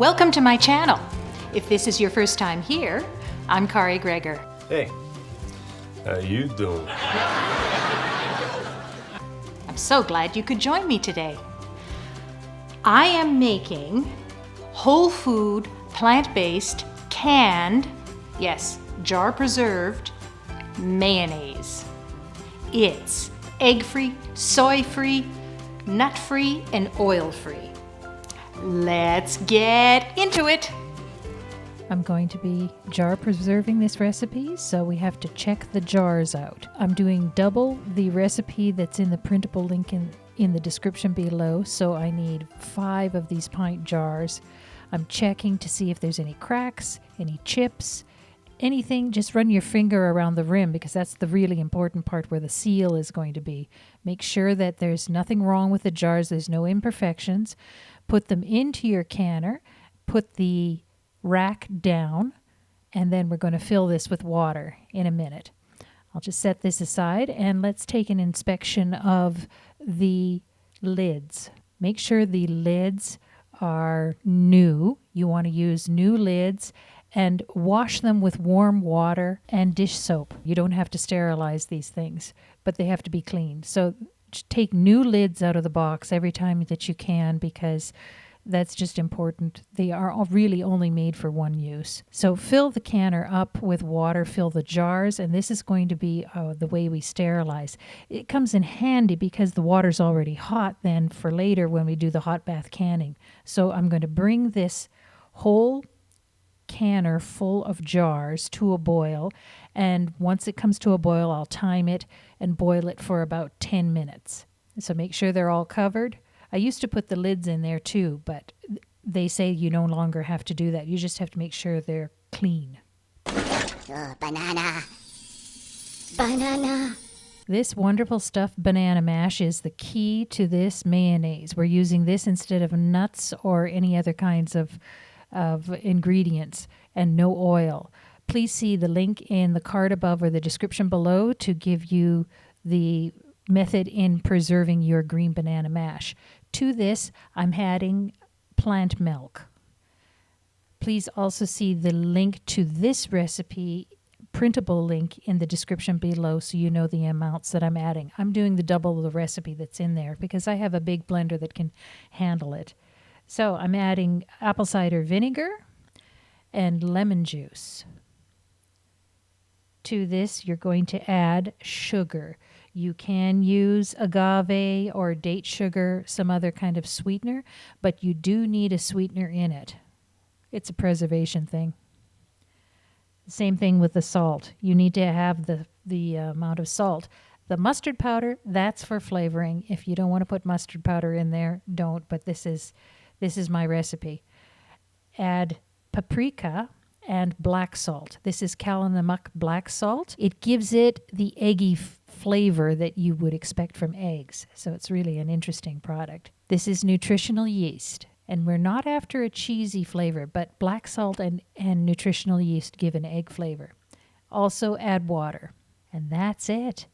Welcome to my channel. If this is your first time here, I'm Kari Greger. Hey, how you doing? I'm so glad you could join me today. I am making Whole-Food Plant-based Canned, yes, jar-preserved mayonnaise. It's egg-free, soy-free, nut-free, and oil-free. Let's get into it. I'm going to be jar preserving this recipe, so we have to check the jars out. I'm doing double the recipe that's in the printable link in the description below, so I need 5 of these pint jars. I'm checking to see if there's any cracks, any chips, anything. Just run your finger around the rim because that's the really important part where the seal is going to be. Make sure that there's nothing wrong with the jars, there's no imperfections. Put them into your canner, put the rack down, and then we're going to fill this with water in a minute. I'll just set this aside and let's take an inspection of the lids. Make sure the lids are new. You want to use new lids and wash them with warm water and dish soap. You don't have to sterilize these things, but they have to be clean. So take new lids out of the box every time that you can because that's just important. They are really only made for one use. So fill the canner up with water, fill the jars, and this is going to be the way we sterilize. It comes in handy because the water's already hot then for later when we do the hot bath canning. So I'm going to bring this whole canner full of jars to a boil, and once it comes to a boil, I'll time it and boil it for about 10 minutes. So make sure they're all covered. I used to put the lids in there too, but they say you no longer have to do that. You just have to make sure they're clean. Banana. This wonderful stuffed banana mash is the key to this mayonnaise. We're using this instead of nuts or any other kinds of ingredients, and no oil. Please see the link in the card above or the description below to give you the method in preserving your green banana mash. To this, I'm adding plant milk. Please also see the link to this recipe, printable link in the description below so you know the amounts that I'm adding. I'm doing the double of the recipe that's in there because I have a big blender that can handle it. So I'm adding apple cider vinegar and lemon juice. To this, you're going to add sugar. You can use agave or date sugar, some other kind of sweetener, but you do need a sweetener in it. It's a preservation thing. Same thing with the salt. You need to have the amount of salt. The mustard powder, that's for flavoring. If you don't want to put mustard powder in there, don't, but this is my recipe. Add paprika and black salt. This is Kalanamuck black salt. It gives it the eggy flavor that you would expect from eggs. So it's really an interesting product. This is nutritional yeast. And we're not after a cheesy flavor, but black salt and nutritional yeast give an egg flavor. Also add water. And that's it.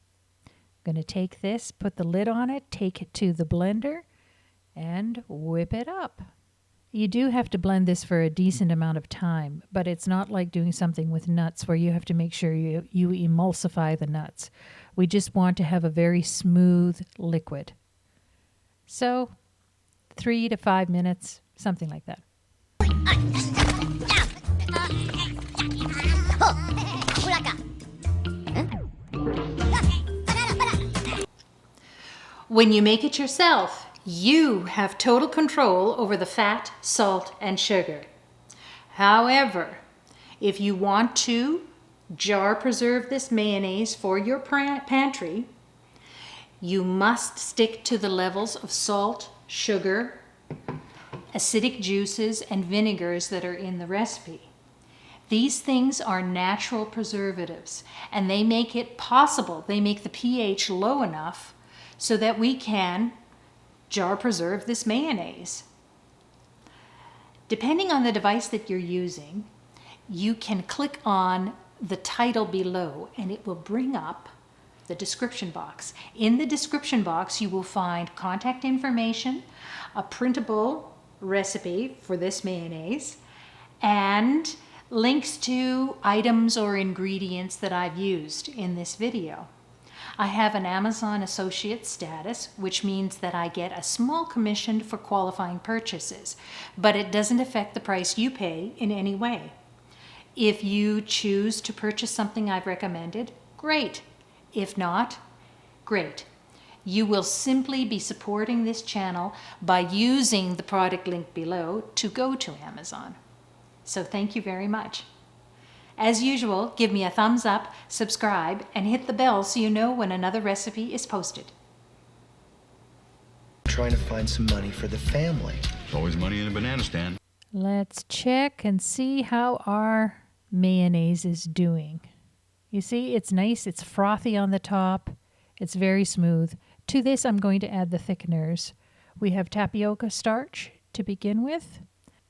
I'm going to take this, put the lid on it, take it to the blender, and whip it up. You do have to blend this for a decent amount of time, but it's not like doing something with nuts where you have to make sure you emulsify the nuts. We just want to have a very smooth liquid. So 3 to 5 minutes, something like that. When you make it yourself, you have total control over the fat, salt, and sugar. However, if you want to jar preserve this mayonnaise for your pantry, you must stick to the levels of salt, sugar, acidic juices, and vinegars that are in the recipe. These things are natural preservatives, and they make it possible. They make the pH low enough so that we can jar preserve this mayonnaise. Depending on the device that you're using, you can click on the title below and it will bring up the description box. In the description box, you will find contact information, a printable recipe for this mayonnaise and links to items or ingredients that I've used in this video. I have an Amazon associate status, which means that I get a small commission for qualifying purchases, but it doesn't affect the price you pay in any way. If you choose to purchase something I've recommended, great. If not, great. You will simply be supporting this channel by using the product link below to go to Amazon. So thank you very much. As usual, give me a thumbs up, subscribe, and hit the bell so you know when another recipe is posted. Trying to find some money for the family. There's always money in a banana stand. Let's check and see how our mayonnaise is doing. You see, it's nice, it's frothy on the top, it's very smooth. To this, I'm going to add the thickeners. We have tapioca starch to begin with.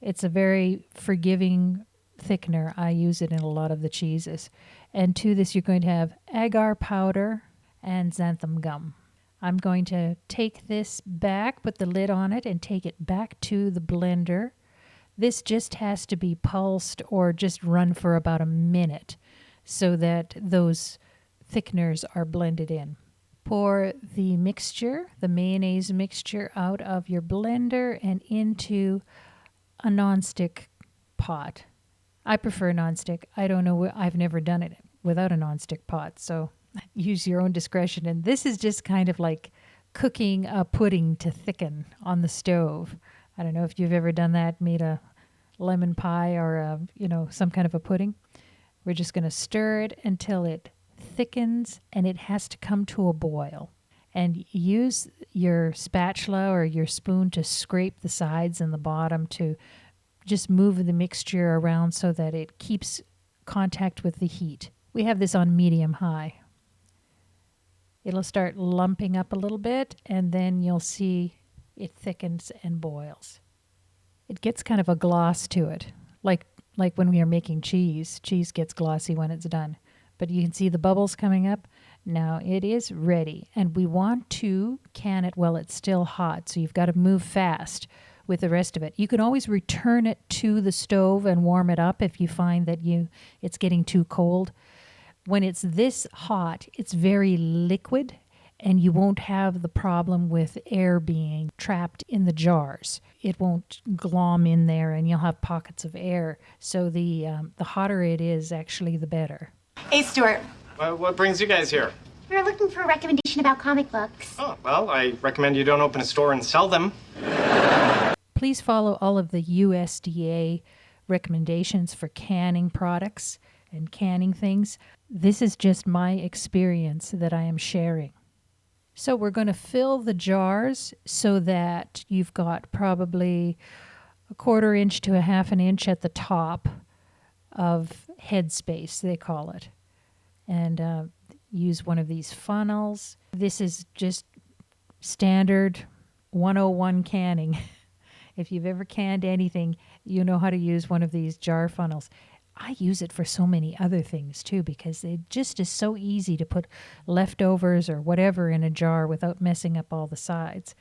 It's a very forgiving thickener. I use it in a lot of the cheeses. And to this, you're going to have agar powder and xanthan gum. I'm going to take this back, put the lid on it, and take it back to the blender. This just has to be pulsed or just run for about a minute so that those thickeners are blended in. Pour the mixture, the mayonnaise mixture, out of your blender and into a nonstick pot. I prefer nonstick. I don't know, I've never done it without a nonstick pot, so use your own discretion. And this is just kind of like cooking a pudding to thicken on the stove. I don't know if you've ever done that, made a lemon pie or some kind of a pudding. We're just going to stir it until it thickens and it has to come to a boil. And use your spatula or your spoon to scrape the sides and the bottom to just move the mixture around so that it keeps contact with the heat. We have this on medium-high. It'll start lumping up a little bit, and then you'll see it thickens and boils. It gets kind of a gloss to it, like when we are making cheese. Cheese gets glossy when it's done. But you can see the bubbles coming up. Now it is ready, and we want to can it while it's still hot, so you've got to move fast with the rest of it. You can always return it to the stove and warm it up if you find that it's getting too cold. When it's this hot, it's very liquid, and you won't have the problem with air being trapped in the jars. It won't glom in there, and you'll have pockets of air. So the hotter it is, actually, the better. Hey, Stuart. What brings you guys here? We were looking for a recommendation about comic books. Oh, well, I recommend you don't open a store and sell them. Please follow all of the USDA recommendations for canning products and canning things. This is just my experience that I am sharing. So we're going to fill the jars so that you've got probably 1/4 inch to 1/2 inch at the top of head space, they call it. And use one of these funnels. This is just standard 101 canning. If you've ever canned anything, you know how to use one of these jar funnels. I use it for so many other things too, because it just is so easy to put leftovers or whatever in a jar without messing up all the sides.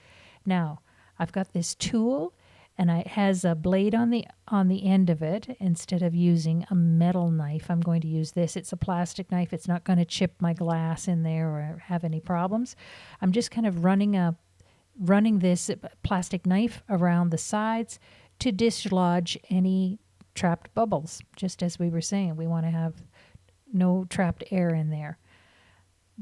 Now, I've got this tool, and it has a blade on the end of it. Instead of using a metal knife, I'm going to use this. It's a plastic knife. It's not going to chip my glass in there or have any problems. I'm just kind of running this plastic knife around the sides to dislodge any trapped bubbles. Just as we were saying, we want to have no trapped air in there.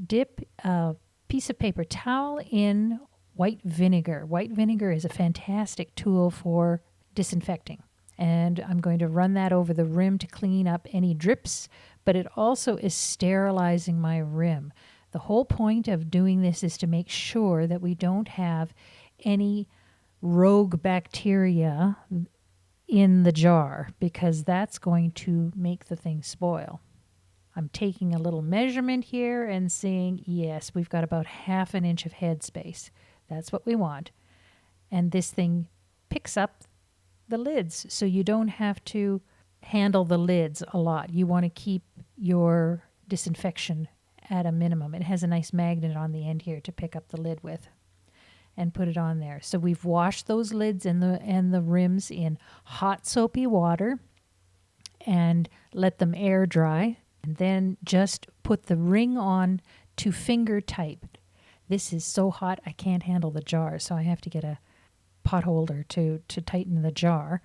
Dip a piece of paper towel in white vinegar. White vinegar is a fantastic tool for disinfecting. And I'm going to run that over the rim to clean up any drips, but it also is sterilizing my rim. The whole point of doing this is to make sure that we don't have any rogue bacteria in the jar, because that's going to make the thing spoil. I'm taking a little measurement here and saying, yes, we've got about 1/2 inch of head space. That's what we want. And this thing picks up the lids, so you don't have to handle the lids a lot. You want to keep your disinfection at a minimum. It has a nice magnet on the end here to pick up the lid with. and put it on there. So we've washed those lids and the rims in hot soapy water and let them air dry, and then just put the ring on to finger tight. This is so hot I can't handle the jar, so I have to get a pot holder to tighten the jar.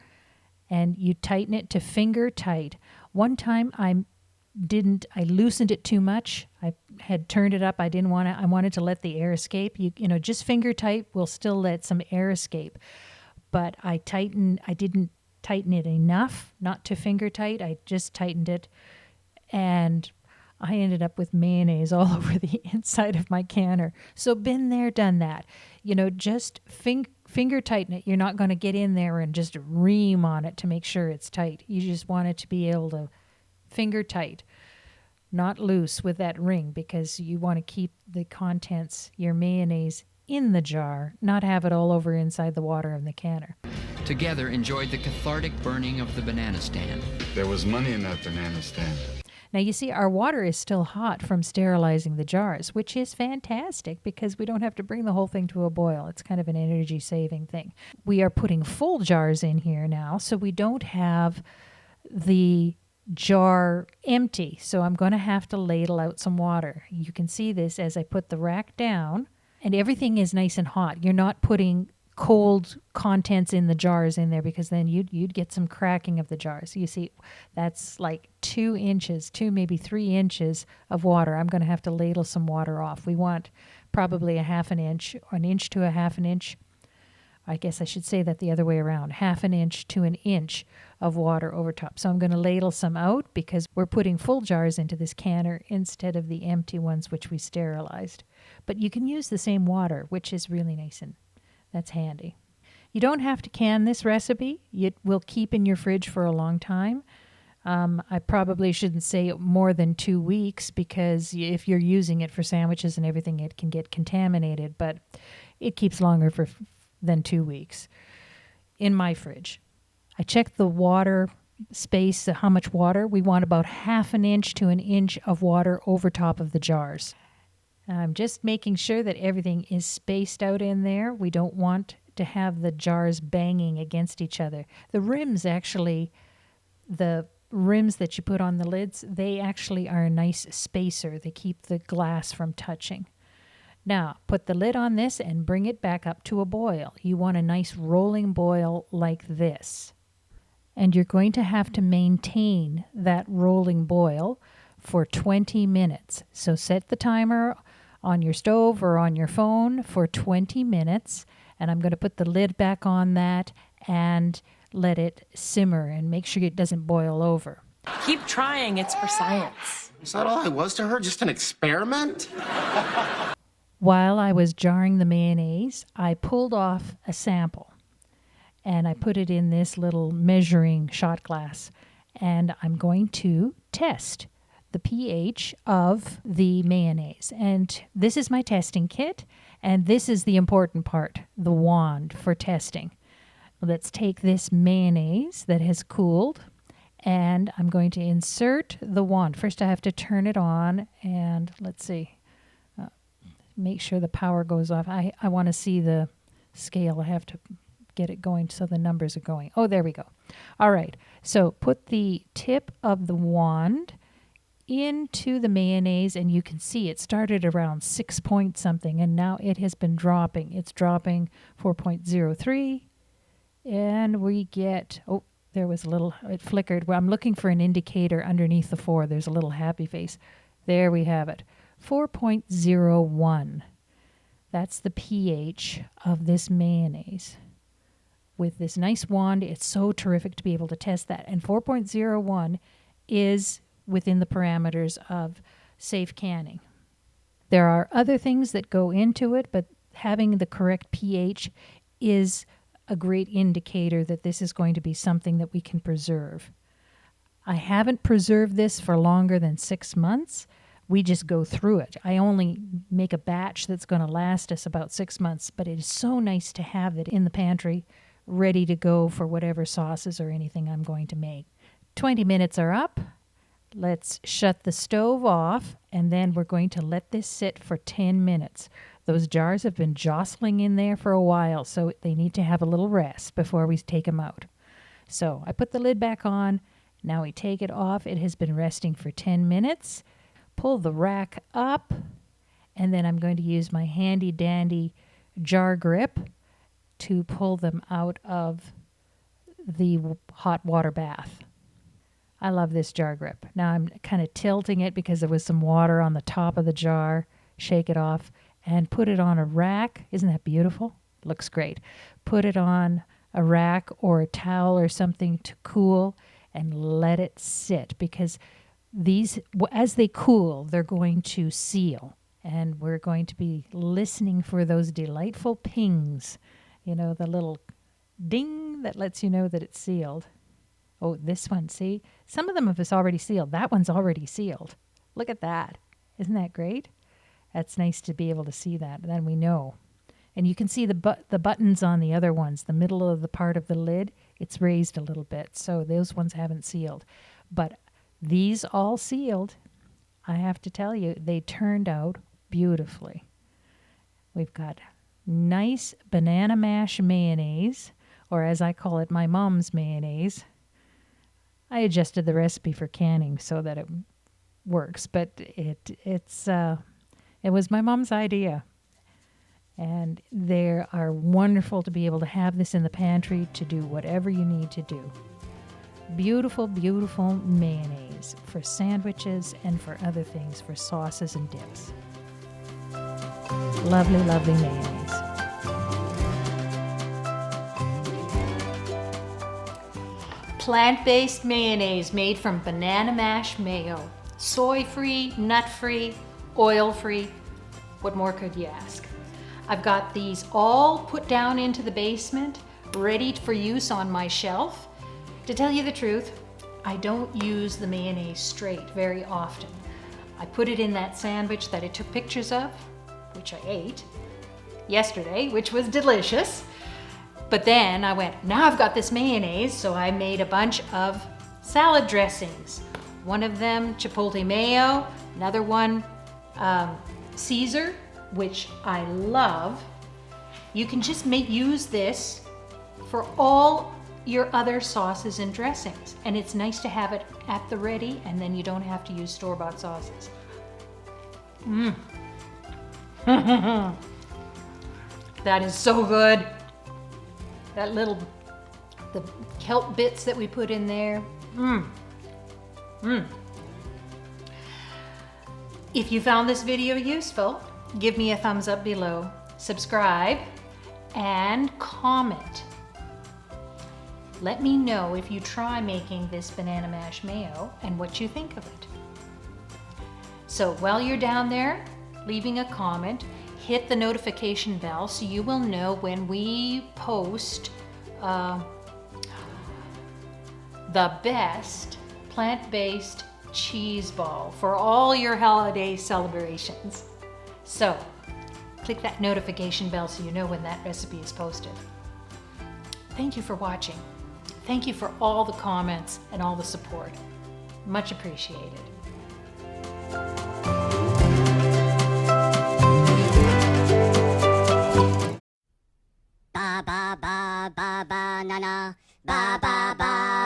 And you tighten it to finger tight. One time I loosened it too much. I had turned it up. I wanted to let the air escape. You know, just finger tight will still let some air escape. But I didn't tighten it enough, not to finger tight. I just tightened it, and I ended up with mayonnaise all over the inside of my canner. So been there, done that. You know, just finger tighten it. You're not going to get in there and just ream on it to make sure it's tight. You just want it to be able to finger tight, not loose with that ring, because you want to keep the contents, your mayonnaise, in the jar, not have it all over inside the water of the canner. Together enjoyed the cathartic burning of the banana stand. There was money in that banana stand. Now, you see, our water is still hot from sterilizing the jars, which is fantastic because we don't have to bring the whole thing to a boil. It's kind of an energy-saving thing. We are putting full jars in here now, so we don't have the jar empty. So I'm going to have to ladle out some water. You can see this as I put the rack down, and everything is nice and hot. You're not putting cold contents in the jars in there, because then you'd get some cracking of the jars. You see, that's like 2 inches, maybe 3 inches of water. I'm going to have to ladle some water off. We want probably a half an inch, or an inch to a half an inch. I guess I should say that the other way around, half an inch to an inch of water over top. So I'm going to ladle some out because we're putting full jars into this canner instead of the empty ones which we sterilized. But you can use the same water, which is really nice, and that's handy. You don't have to can this recipe. It will keep in your fridge for a long time. I probably shouldn't say more than 2 weeks, because if you're using it for sandwiches and everything, it can get contaminated, but it keeps longer than 2 weeks in my fridge. I checked the water space, how much water. We want about half an inch to an inch of water over top of the jars. I'm just making sure that everything is spaced out in there. We don't want to have the jars banging against each other. The rims that you put on the lids, they actually are a nice spacer. They keep the glass from touching. Now, put the lid on this and bring it back up to a boil. You want a nice rolling boil like this. And you're going to have to maintain that rolling boil for 20 minutes. So set the timer on your stove or on your phone for 20 minutes, and I'm going to put the lid back on that and let it simmer and make sure it doesn't boil over. Keep trying, it's for science. Is that all I was to her? Just an experiment? While I was jarring the mayonnaise, I pulled off a sample and I put it in this little measuring shot glass, and I'm going to test the pH of the mayonnaise. And this is my testing kit, and this is the important part, the wand for testing. Let's take this mayonnaise that has cooled, and I'm going to insert the wand. First I have to turn it on, and let's see, make sure the power goes off. I want to see the scale. I have to get it going so the numbers are going. Oh, there we go. All right, so put the tip of the wand into the mayonnaise, and you can see it started around 6 point something, and now it has been dropping. It's dropping 4.03, and we get, oh, there was a little, it flickered. Well, I'm looking for an indicator underneath the 4. There's a little happy face. There we have it, 4.01. That's the pH of this mayonnaise. With this nice wand, it's so terrific to be able to test that. And 4.01 is within the parameters of safe canning. There are other things that go into it, but having the correct pH is a great indicator that this is going to be something that we can preserve. I haven't preserved this for longer than 6 months. We just go through it. I only make a batch that's going to last us about 6 months, but it is so nice to have it in the pantry ready to go for whatever sauces or anything I'm going to make. 20 minutes are up. Let's shut the stove off, and then we're going to let this sit for 10 minutes. Those jars have been jostling in there for a while, so they need to have a little rest before we take them out. So I put the lid back on. Now we take it off. It has been resting for 10 minutes. Pull the rack up, and then I'm going to use my handy dandy jar grip to pull them out of the hot water bath. I love this jar grip. Now I'm kind of tilting it because there was some water on the top of the jar. Shake it off and put it on a rack. Isn't that beautiful? Looks great. Put it on a rack or a towel or something to cool and let it sit, because these, as they cool, they're going to seal, and we're going to be listening for those delightful pings, you know, the little ding that lets you know that it's sealed. Oh, this one, see? Some of them have already sealed. That one's already sealed. Look at that. Isn't that great? That's nice to be able to see that. Then we know. And you can see the buttons on the other ones. The middle of the part of the lid, it's raised a little bit. So those ones haven't sealed. But these all sealed. I have to tell you, they turned out beautifully. We've got nice banana mash mayonnaise, or as I call it, my mom's mayonnaise. I adjusted the recipe for canning so that it works, but it was my mom's idea. And they are wonderful to be able to have this in the pantry to do whatever you need to do. Beautiful, beautiful mayonnaise for sandwiches and for other things, for sauces and dips. Lovely, lovely mayonnaise. Plant-based mayonnaise made from banana mash mayo. Soy-free, nut-free, oil-free. What more could you ask? I've got these all put down into the basement, ready for use on my shelf. To tell you the truth, I don't use the mayonnaise straight very often. I put it in that sandwich that I took pictures of, which I ate yesterday, which was delicious. But then I went, now I've got this mayonnaise, so I made a bunch of salad dressings. One of them, chipotle mayo, another one, Caesar, which I love. You can just use this for all your other sauces and dressings. And it's nice to have it at the ready, and then you don't have to use store-bought sauces. That is so good. That the kelp bits that we put in there. If you found this video useful, give me a thumbs up below, subscribe, and comment. Let me know if you try making this banana mash mayo and what you think of it. So while you're down there leaving a comment, hit the notification bell so you will know when we post the best plant-based cheese ball for all your holiday celebrations. So click that notification bell so you know when that recipe is posted. Thank you for watching. Thank you for all the comments and all the support. Much appreciated. Ba ba ba ba ba na na ba ba ba